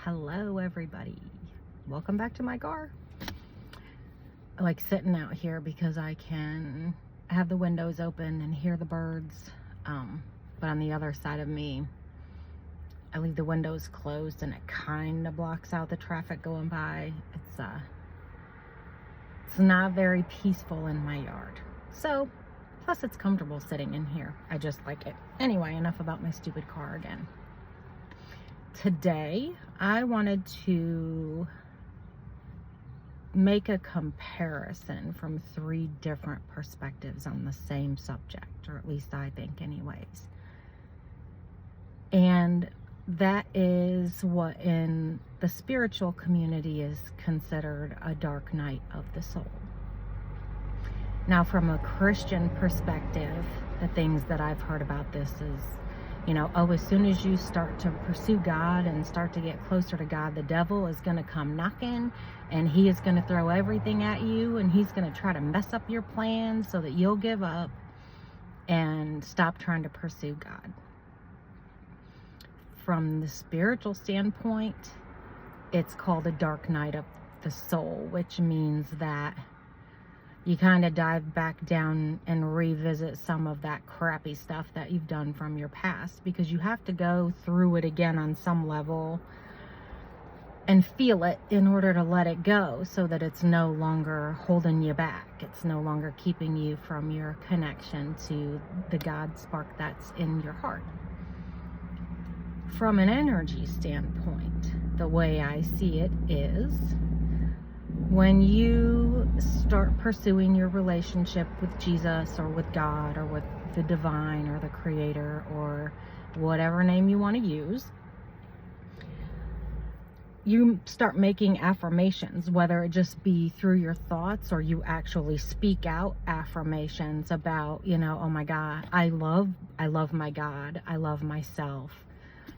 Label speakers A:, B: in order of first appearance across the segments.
A: Hello everybody, welcome back to my car. I like sitting out here because I can have the windows open and hear the birds, but on the other side of me I leave the windows closed and it kind of blocks out the traffic going by. It's not very peaceful in my yard, so plus it's comfortable sitting in here. I just like it. Anyway, enough about my stupid car again. Today, I wanted to make a comparison from 3 different perspectives on the same subject, or at least I think anyways. And that is what in the spiritual community is considered a dark night of the soul. Now, from a Christian perspective, the things that I've heard about this is, as soon as you start to pursue God and start to get closer to God, the devil is going to come knocking and he is going to throw everything at you and he's going to try to mess up your plans so that you'll give up and stop trying to pursue God. From the spiritual standpoint, it's called a dark night of the soul, which means that you kind of dive back down and revisit some of that crappy stuff that you've done from your past, because you have to go through it again on some level and feel it in order to let it go, so that it's no longer holding you back. It's no longer keeping you from your connection to the God spark that's in your heart. From an energy standpoint, the way I see it is, when you start pursuing your relationship with Jesus or with God or with the divine or the creator or whatever name you want to use, you start making affirmations, whether it just be through your thoughts or you actually speak out affirmations about, oh my God, I love my God, I love myself,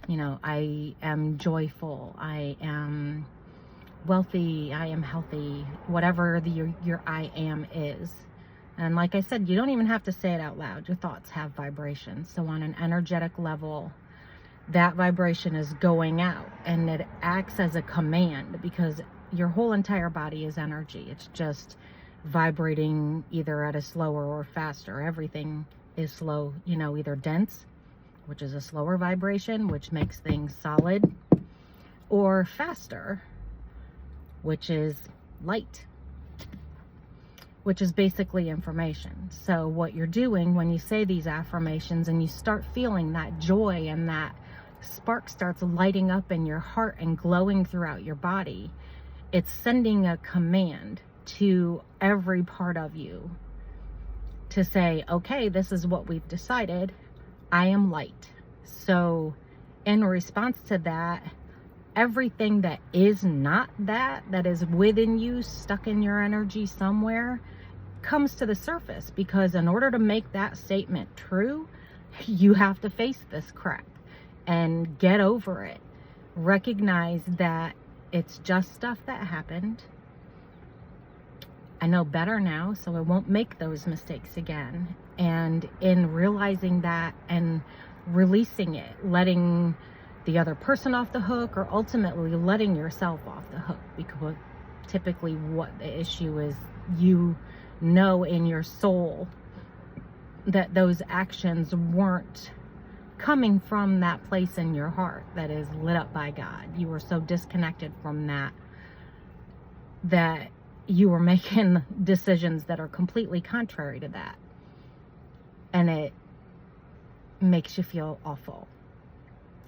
A: I am joyful, I am wealthy, I am healthy, whatever your I am is. And like I said, you don't even have to say it out loud. Your thoughts have vibrations. So on an energetic level, that vibration is going out and it acts as a command, because your whole entire body is energy. It's just vibrating either at a slower or faster. Everything is slow, either dense, which is a slower vibration, which makes things solid, or faster, which is light, which is basically information. So what you're doing when you say these affirmations and you start feeling that joy and that spark starts lighting up in your heart and glowing throughout your body, it's sending a command to every part of you to say, okay, this is what we've decided. I am light. So in response to that, everything that is not that is within you, stuck in your energy somewhere, comes to the surface, because in order to make that statement true, you have to face this crap and get over it. Recognize that it's just stuff that happened. I know better now, so I won't make those mistakes again. And in realizing that and releasing it, letting the other person off the hook, or ultimately letting yourself off the hook, because typically what the issue is, in your soul that those actions weren't coming from that place in your heart that is lit up by God. You were so disconnected from that you were making decisions that are completely contrary to that, and it makes you feel awful.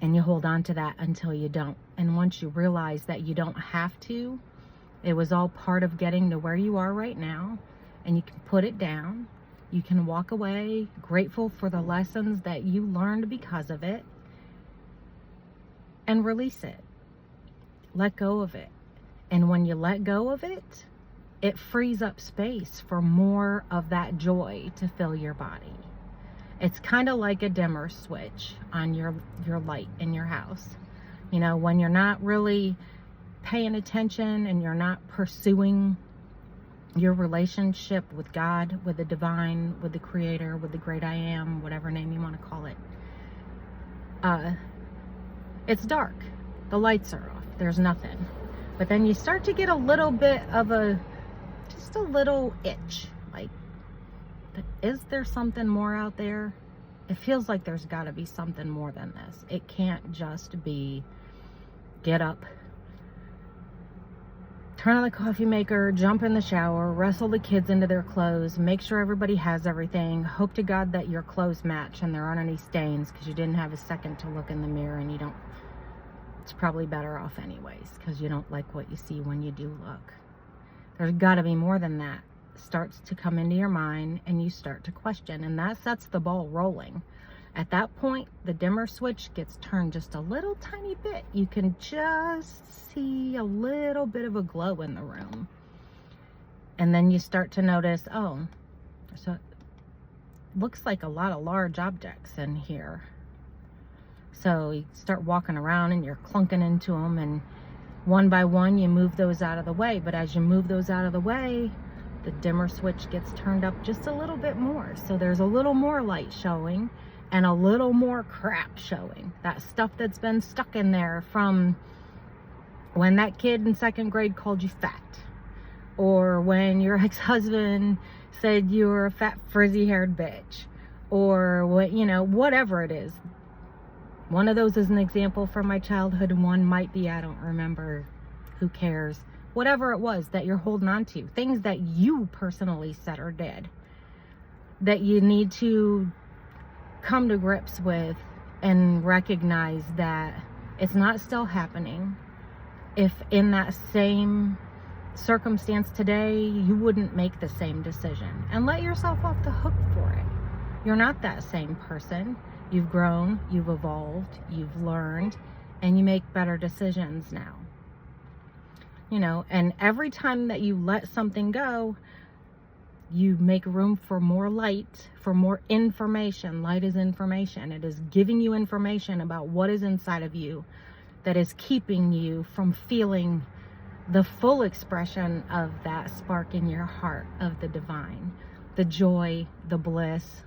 A: And you hold on to that until you don't. And once you realize that you don't have to, it was all part of getting to where you are right now, and you can put it down. You can walk away grateful for the lessons that you learned because of it, and release it. Let go of it. And when you let go of it, it frees up space for more of that joy to fill your body. It's kind of like a dimmer switch on your light in your house. When you're not really paying attention and you're not pursuing your relationship with God, with the divine, with the creator, with the great I am, whatever name you want to call it, it's dark. The lights are off. there's nothing. But then you start to get a little bit of just a little itch. Like, is there something more out there? It feels like there's got to be something more than this. It can't just be get up, turn on the coffee maker, jump in the shower, wrestle the kids into their clothes, make sure everybody has everything, hope to God that your clothes match and there aren't any stains because you didn't have a second to look in the mirror, and you don't, it's probably better off anyways because you don't like what you see when you do look. There's got to be more than that. Starts to come into your mind and you start to question, and that sets the ball rolling. At that point, the dimmer switch gets turned just a little tiny bit. You can just see a little bit of a glow in the room. And then you start to notice, oh, so it looks like a lot of large objects in here. So you start walking around and you're clunking into them, and one by one you move those out of the way. But as you move those out of the way, the dimmer switch gets turned up just a little bit more. So there's a little more light showing and a little more crap showing. That stuff that's been stuck in there from when that kid in 2nd grade called you fat, or when your ex-husband said you were a fat frizzy-haired bitch, or what, you know, whatever it is. One of those is an example from my childhood, and one might be, I don't remember, who cares. Whatever it was that you're holding on to, things that you personally said or did, that you need to come to grips with and recognize that it's not still happening. If in that same circumstance today, you wouldn't make the same decision, and let yourself off the hook for it. You're not that same person. You've grown, you've evolved, you've learned, and you make better decisions now. You know, and every time that you let something go, you make room for more light, for more information. Light is information. It is giving you information about what is inside of you that is keeping you from feeling the full expression of that spark in your heart of the divine, the joy, the bliss,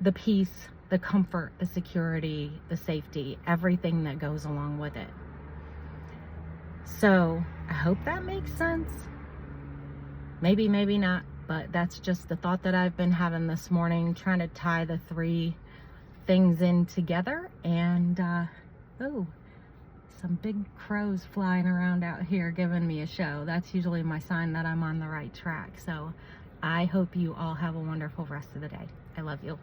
A: the peace, the comfort, the security, the safety, everything that goes along with it. So I hope that makes sense. Maybe, maybe not, but that's just the thought that I've been having this morning, trying to tie the 3 things in together. And, oh, some big crows flying around out here giving me a show. That's usually my sign that I'm on the right track. So I hope you all have a wonderful rest of the day. I love you.